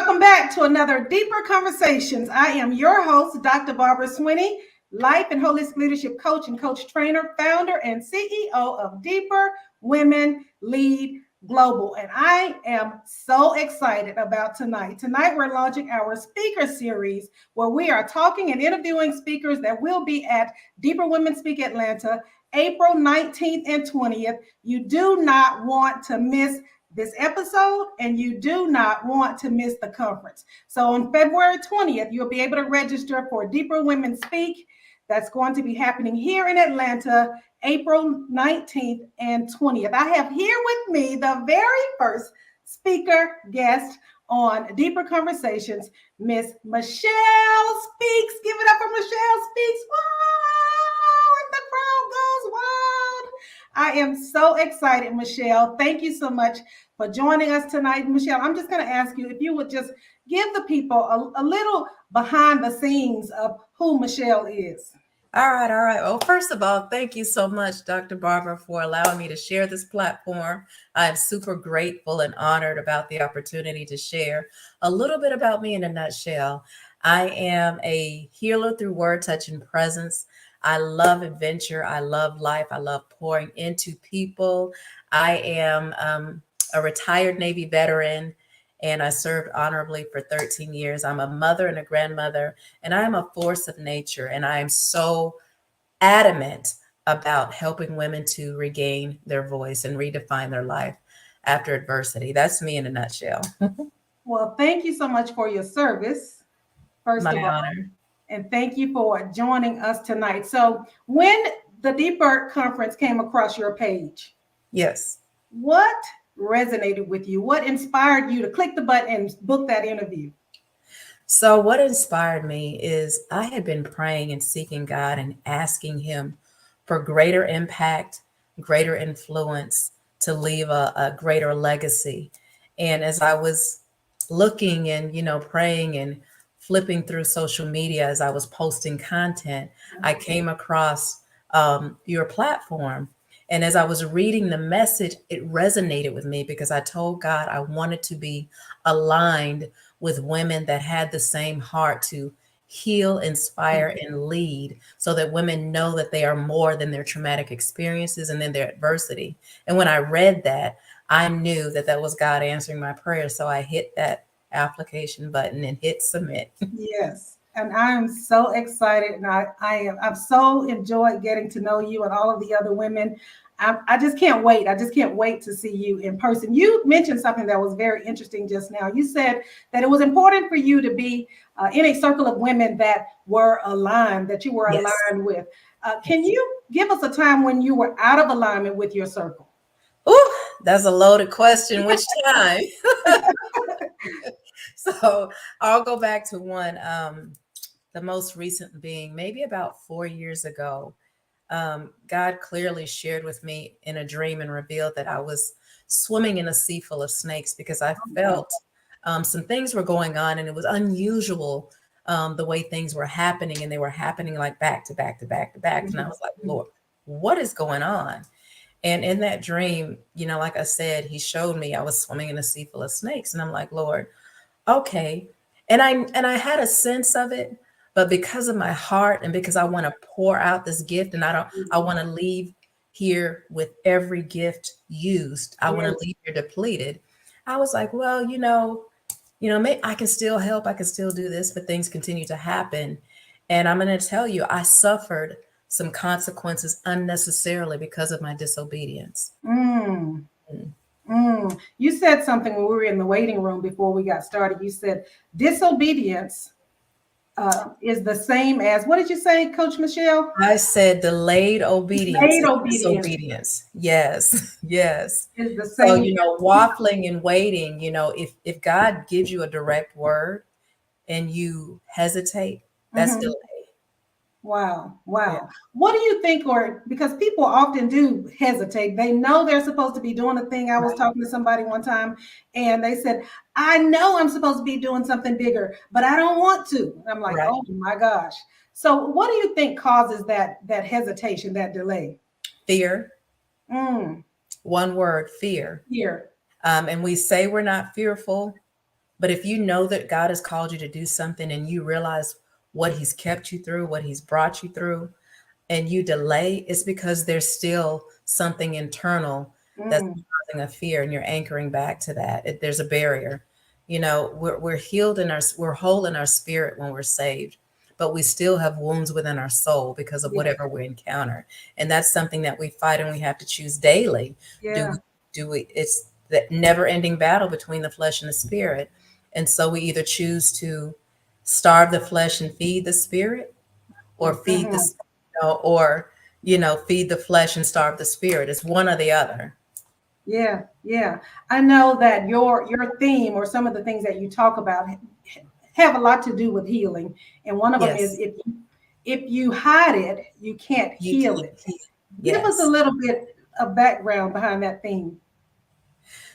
Welcome back to another Deeper Conversations. I am your host, Dr. Barbara Swinney, life and holistic leadership coach and coach trainer, founder and CEO of Deeper Women Lead Global. And I am so excited about tonight. Tonight, we're launching our speaker series where we are talking and interviewing speakers that will be at Deeper Women Speak Atlanta, April 19th and 20th. You do not want to miss this episode, and you do not want to miss the conference. So on February 20th, you'll be able to register for Deeper Women Speak. That's going to be happening here in Atlanta, April 19th and 20th. I have here with me the very first speaker guest on Deeper Conversations, Miss Michelle Speaks. Give it up for Michelle Speaks. Wow! And the crowd goes wild. I am so excited, Michelle. Thank you so much for joining us tonight. Michelle, I'm just going to ask you if you would just give the people a little behind the scenes of who Michelle is. All right. Well, first of all, thank you so much, Dr. Barbara, for allowing me to share this platform. I am super grateful and honored about the opportunity to share a little bit about me in a nutshell. I am a healer through word, touch, and presence. I love adventure. I love life. I love pouring into people. I am a retired Navy veteran, and I served honorably for 13 years. I'm a mother and a grandmother, and I am a force of nature. And I am so adamant about helping women to regain their voice and redefine their life after adversity. That's me in a nutshell. Well, thank you so much for your service, first of all. My honor. And thank you for joining us tonight. So when the Deeper Conference came across your page, yes, what resonated with you? What inspired you to click the button and book that interview? So what inspired me is I had been praying and seeking God and asking him for greater impact, greater influence, to leave a greater legacy. And as I was looking and, praying and flipping through social media as I was posting content, I came across your platform. And as I was reading the message, it resonated with me because I told God I wanted to be aligned with women that had the same heart to heal, inspire, and lead, so that women know that they are more than their traumatic experiences and then their adversity. And when I read that, I knew that that was God answering my prayer. So I hit that application button and hit submit. Yes. And I am so excited, and I've so enjoyed getting to know you and all of the other women. I just can't wait. I just can't wait to see you in person. You mentioned something that was very interesting just now. You said that it was important for you to be in a circle of women that were aligned, that you were Yes. aligned with. Can you give us a time when you were out of alignment with your circle? Ooh, that's a loaded question. Which time? So I'll go back to one. The most recent being maybe about 4 years ago. God clearly shared with me in a dream and revealed that I was swimming in a sea full of snakes because I felt some things were going on, and it was unusual the way things were happening, and they were happening like back to back to back to back. And I was like, Lord, what is going on? And in that dream, like I said, he showed me I was swimming in a sea full of snakes. And I'm like, Lord, okay. And I had a sense of it, but because of my heart and because I want to pour out this gift, and I want to leave here with every gift used. I want to leave here depleted. I was like, well, maybe I can still help. I can still do this, but things continue to happen. And I'm going to tell you, I suffered some consequences unnecessarily because of my disobedience. You said something when we were in the waiting room before we got started. You said disobedience is the same as, what did you say, Coach Michelle? I said delayed obedience. Delayed obedience. Disobedience. Yes. Is the same. So, waffling and waiting, if God gives you a direct word and you hesitate, that's delay. Wow. Yeah. What do you think, or because people often do hesitate, they know they're supposed to be doing a thing. I was talking to somebody one time and they said, I know I'm supposed to be doing something bigger, but I don't want to. I'm like, oh my gosh. So what do you think causes that hesitation, that delay? Fear. One word, fear. Fear. And we say we're not fearful, But if you know that God has called you to do something and you realize what he's kept you through, what he's brought you through, and you delay, it's because there's still something internal that's Mm, causing a fear, and you're anchoring back to that. There's a barrier. You know, we're healed in we're whole in our spirit when we're saved, but we still have wounds within our soul because of yeah, whatever we encounter, and that's something that we fight, and we have to choose daily. Do yeah. we, do we? It's the never-ending battle between the flesh and the spirit, and so we either choose to starve the flesh and feed the spirit, or feed the Mhm. spirit, or feed the flesh and starve the spirit. It's one or the other. Yeah, yeah. I know that your theme or some of the things that you talk about have a lot to do with healing, and one of them is Yes, if you hide it, you can't you heal can. it. Give us a Yes. little bit of background behind that theme.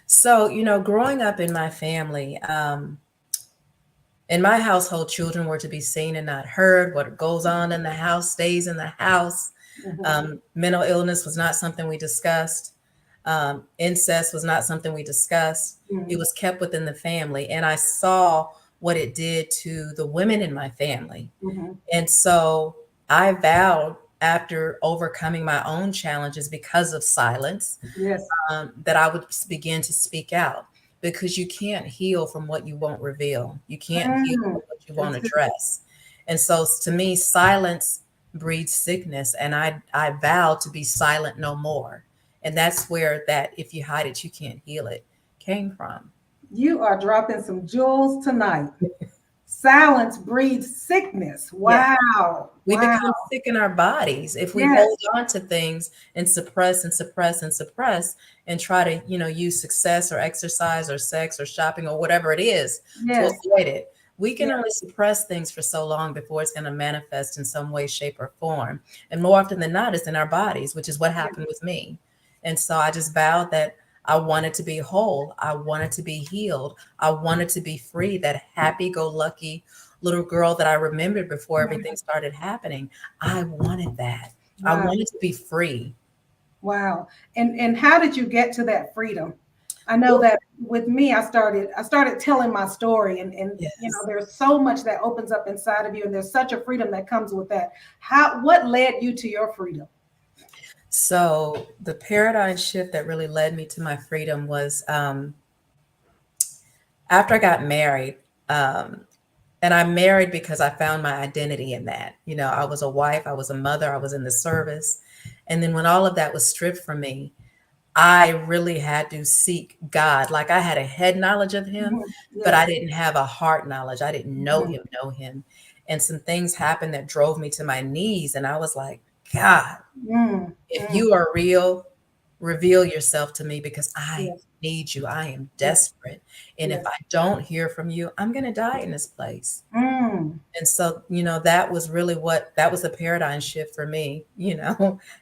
So, growing up in my family, in my household, children were to be seen and not heard. What goes on in the house stays in the house. Mhm, Mental illness was not something we discussed. Incest was not something we discussed. It mhm, was kept within the family. And I saw what it did to the women in my family. mhm. And so I vowed, after overcoming my own challenges because of silence, Yes. that I would begin to speak out, because you can't heal from what you won't reveal. You can't heal Mm, from what you won't that's it. address. And so to me, silence breeds sickness. And I vowed to be silent no more. And that's where that if you hide it, you can't heal it came from. You are dropping some jewels tonight. Silence breeds sickness. Yeah. Wow. We Wow. become sick in our bodies if we Yes. hold on to things and suppress and suppress and suppress, and try to, use success or exercise or sex or shopping or whatever it is to Yes. avoid it. We can Yes. only suppress things for so long before it's going to manifest in some way, shape, or form. And more often than not, it's in our bodies, which is what Yes. happened with me. And so I just vowed that I wanted to be whole. I wanted to be healed. I wanted to be free, that happy go lucky little girl that I remembered before everything started happening. I wanted that. I Wow. wanted to be free. Wow. And how did you get to that freedom? I know Ooh, that with me, I started telling my story, and yes. there's so much that opens up inside of you, and there's such a freedom that comes with that. What led you to your freedom? So the paradigm shift that really led me to my freedom was after I got married. Um, and I married because I found my identity in that. I was a wife, I was a mother, I was in the service. And then when all of that was stripped from me, I really had to seek God. Like, I had a head knowledge of him, Mhm. but I Yes. didn't have a heart knowledge. I didn't Mhm. know him. And some things happened that drove me to my knees. And I was like, God, Mm. if Mm. you are real, reveal yourself to me, because I Yes. need you. I am Yes. desperate. And if Yes. I don't hear from you, I'm going to die in this place. Mm. And so, that was really that was the paradigm shift for me. I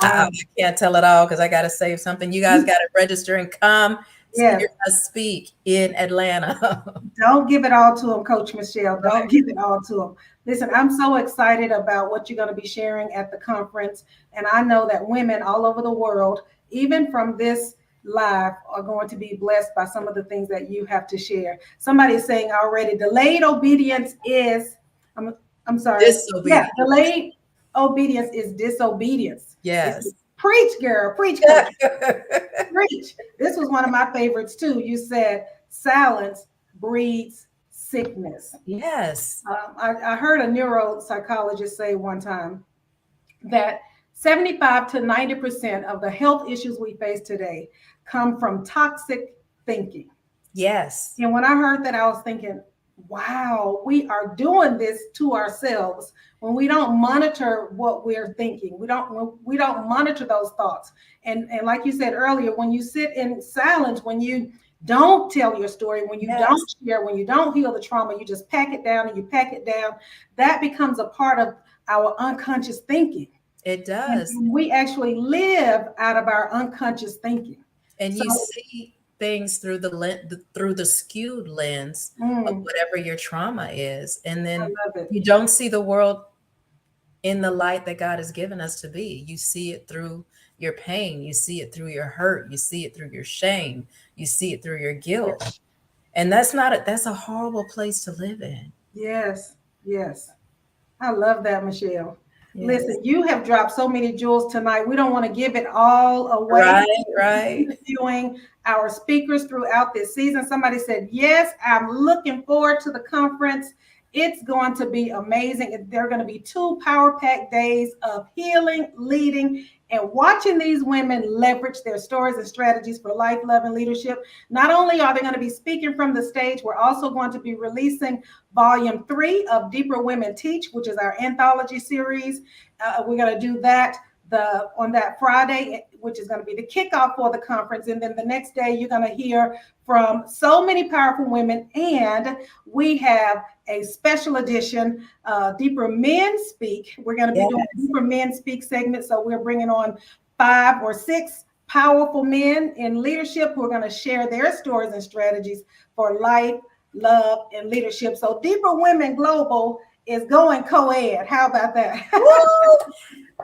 Wow. can't tell it all because I got to save something. You guys got to register and come Yes. hear us speak in Atlanta. Don't give it all to him, Coach Michelle. Don't Right. give it all to him. Listen, I'm so excited about what you're going to be sharing at the conference. And I know that women all over the world, even from this live, are going to be blessed by some of the things that you have to share. Somebody is saying already, delayed obedience is, I'm, I'm sorry. Yeah, Disobedience. delayed obedience is disobedience. It's Yes. preach, girl, preach, coach. Preach. This was one of my favorites too. You said silence breeds sickness. Yes. I heard a neuropsychologist say one time that 75 to 90% of the health issues we face today come from toxic thinking. Yes. And when I heard that, I was thinking, wow, we are doing this to ourselves when we don't monitor what we're thinking. We don't monitor those thoughts. And like you said earlier, when you sit in silence, when you don't tell your story, when you don't Yes. share, when you don't heal the trauma, you just pack it down and you pack it down, that becomes a part of our unconscious thinking. It And does. we actually live out of our unconscious thinking. And So, you see things through through the skewed lens of I whatever your trauma is, and then love it. you don't see the world in the light that God has given us to be. You see it through your pain, you see it through your hurt, you see it through your shame, you see it through your Yeah. guilt. And that's a horrible place to live in. Yes, yes. I love that, Michelle. Yes. Listen, you have dropped so many jewels tonight. We don't want to give it all away. Right. Interviewing our speakers throughout this season. Somebody said, yes, I'm looking forward to the conference. It's going to be amazing. There are going to be 2 power-packed days of healing, leading, and watching these women leverage their stories and strategies for life, love, and leadership. Not only are they going to be speaking from the stage, we're also going to be releasing Volume 3 of Deeper Women Teach, which is our anthology series. We're going to do that on that Friday, which is going to be the kickoff for the conference. And then the next day, you're going to hear from so many powerful women. And we have a special edition, Deeper Men Speak. We're going to be doing a Deeper Men Speak segment. So we're bringing on 5 or 6 powerful men in leadership who are going to share their stories and strategies for life, love, and leadership. So Deeper Women Global is going co-ed. How about that?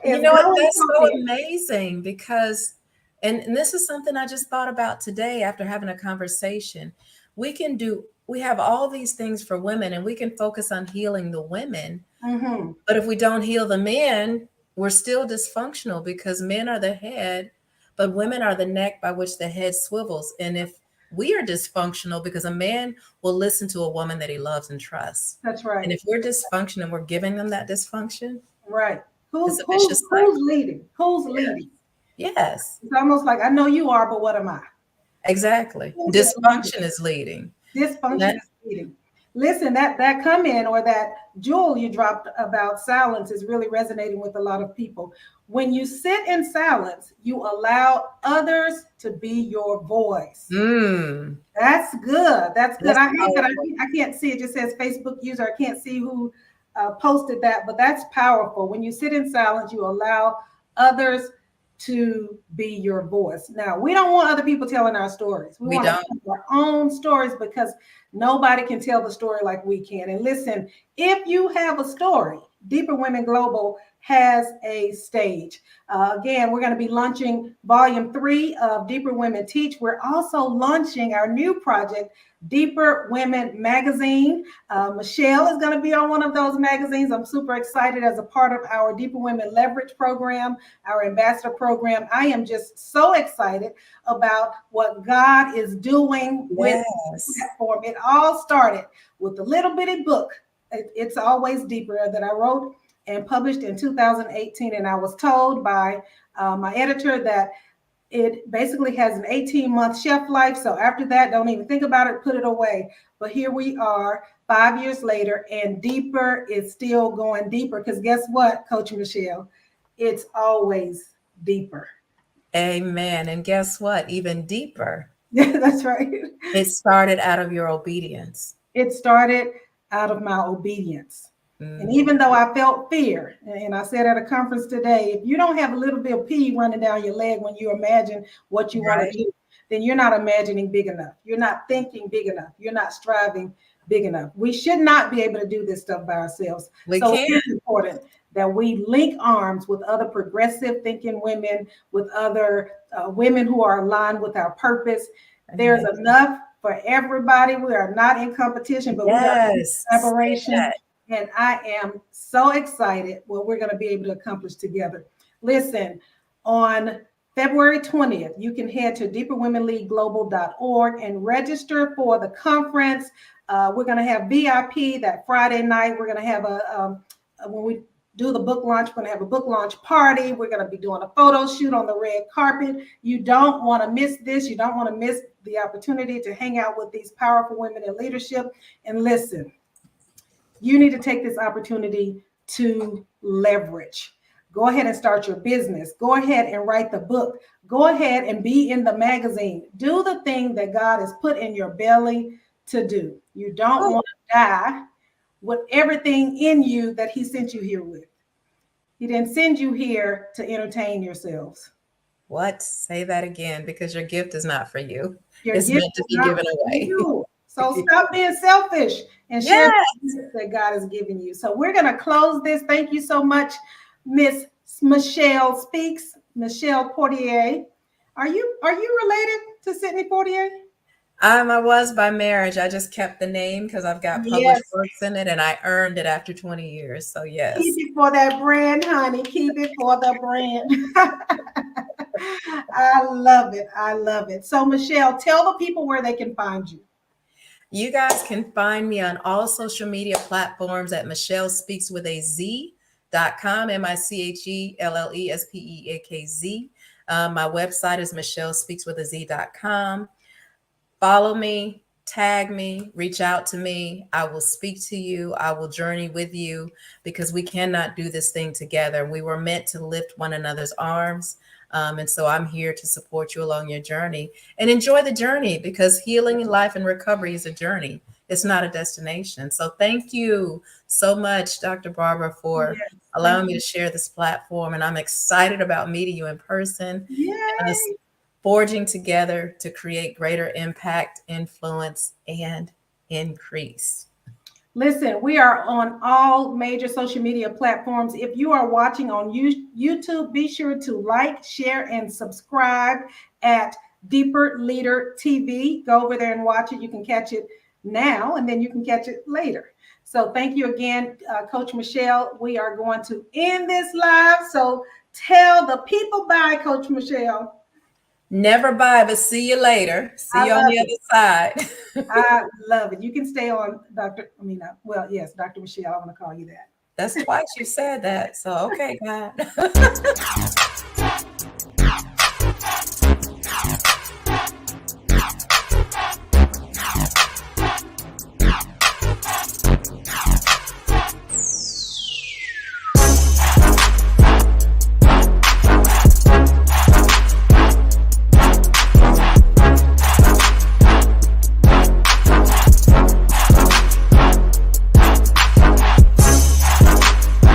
You know what? That's so amazing because, and this is something I just thought about today after having a conversation. We have all these things for women and we can focus on healing the women. Mm-hmm. But if we don't heal the men, we're still dysfunctional because men are the head, but women are the neck by which the head swivels. And if we are dysfunctional because a man will listen to a woman that he loves and trusts. That's right. And if we're dysfunctional, we're giving them that dysfunction. Right. Who's leading? Who's leading? Yes. It's almost like, I know you are, but what am I? Exactly. Dysfunction is leading. Dysfunction is leading. Listen, that comment or that jewel you dropped about silence is really resonating with a lot of people. When you sit in silence, you allow others to be your voice. That's good. That's good. I hate that I can't see it. Just says Facebook user. I can't see who posted that, but that's powerful. When you sit in silence, you allow others to be your voice. Now, we don't want other people telling our stories. We want to tell our own stories because nobody can tell the story like we can. And listen, if you have a story, Deeper Women Global has a stage. Again, we're going to be launching Volume 3 of Deeper Women Teach. We're also launching our new project, Deeper Women Magazine. Michelle is going to be on one of those magazines. I'm super excited as a part of our Deeper Women Leverage program, our ambassador program. I am just so excited about what God is doing with this platform. It all started with a little bitty book. It's Always Deeper that I wrote and published in 2018. And I was told by my editor that it basically has an 18-month shelf life. So after that, don't even think about it, put it away. But here we are 5 years later, and Deeper is still going deeper. Because guess what, Coach Michelle? It's always deeper. Amen. And guess what? Even deeper. Yeah, that's right. It started out of your obedience. It started out of my obedience. And even though I felt fear, and I said at a conference today, if you don't have a little bit of pee running down your leg when you imagine what you want to do, then you're not imagining big enough. You're not thinking big enough. You're not striving big enough. We should not be able to do this stuff by ourselves. It's important that we link arms with other progressive thinking women, with other women who are aligned with our purpose. There's enough for everybody. We are not in competition, but we are in collaboration. And I am so excited what we're going to be able to accomplish together. Listen, on February 20th, you can head to deeperwomenleadglobal.org and register for the conference. We're going to have VIP that Friday night. We're going to have when we do the book launch, we're going to have a book launch party. We're going to be doing a photo shoot on the red carpet. You don't want to miss this. You don't want to miss the opportunity to hang out with these powerful women in leadership. And listen, you need to take this opportunity to leverage. Go ahead and start your business. Go ahead and write the book. Go ahead and be in the magazine. Do the thing that God has put in your belly to do. You don't want to die with everything in you that he sent you here with. He didn't send you here to entertain yourselves. What? Say that again, because your gift is not for you. It's meant to be given away. So stop being selfish and share the that God has given you. So we're going to close this. Thank you so much, Miss Michelle Speaks, Michelle Poitier. Are you related to Sydney Poitier? I was by marriage. I just kept the name because I've got Yes. published works in it, and I earned it after 20 years. So yes. Keep it for that brand, honey. Keep it for the brand. I love it. I love it. So, Michelle, tell the people where they can find you. You guys can find me on all social media platforms at michellespeakswithaz.com, MICHELLESPEAKZ. My website is michellespeakswithaz.com. Follow me, tag me, reach out to me. I will speak to you. I will journey with you because we cannot do this thing together. We were meant to lift one another's arms. And so I'm here to support you along your journey and enjoy the journey because healing, life, and recovery is a journey. It's not a destination. So thank you so much, Dr. Barbara, for allowing me to share this platform. And I'm excited about meeting you in person. And us forging together to create greater impact, influence, and increase. Listen, we are on all major social media platforms. If you are watching on YouTube, be sure to like, share, and subscribe at Deeper Leader TV. Go over there and watch it. You can catch it now, and then you can catch it later. So thank you again, Coach Michelle. We are going to end this live. So tell the people bye, Coach Michelle. Never bye, but see you later. See you on the other side. I love it. You can stay on, Dr. Yes, Dr. Michelle. I'm going to call you that. That's twice you said that. So, okay, God.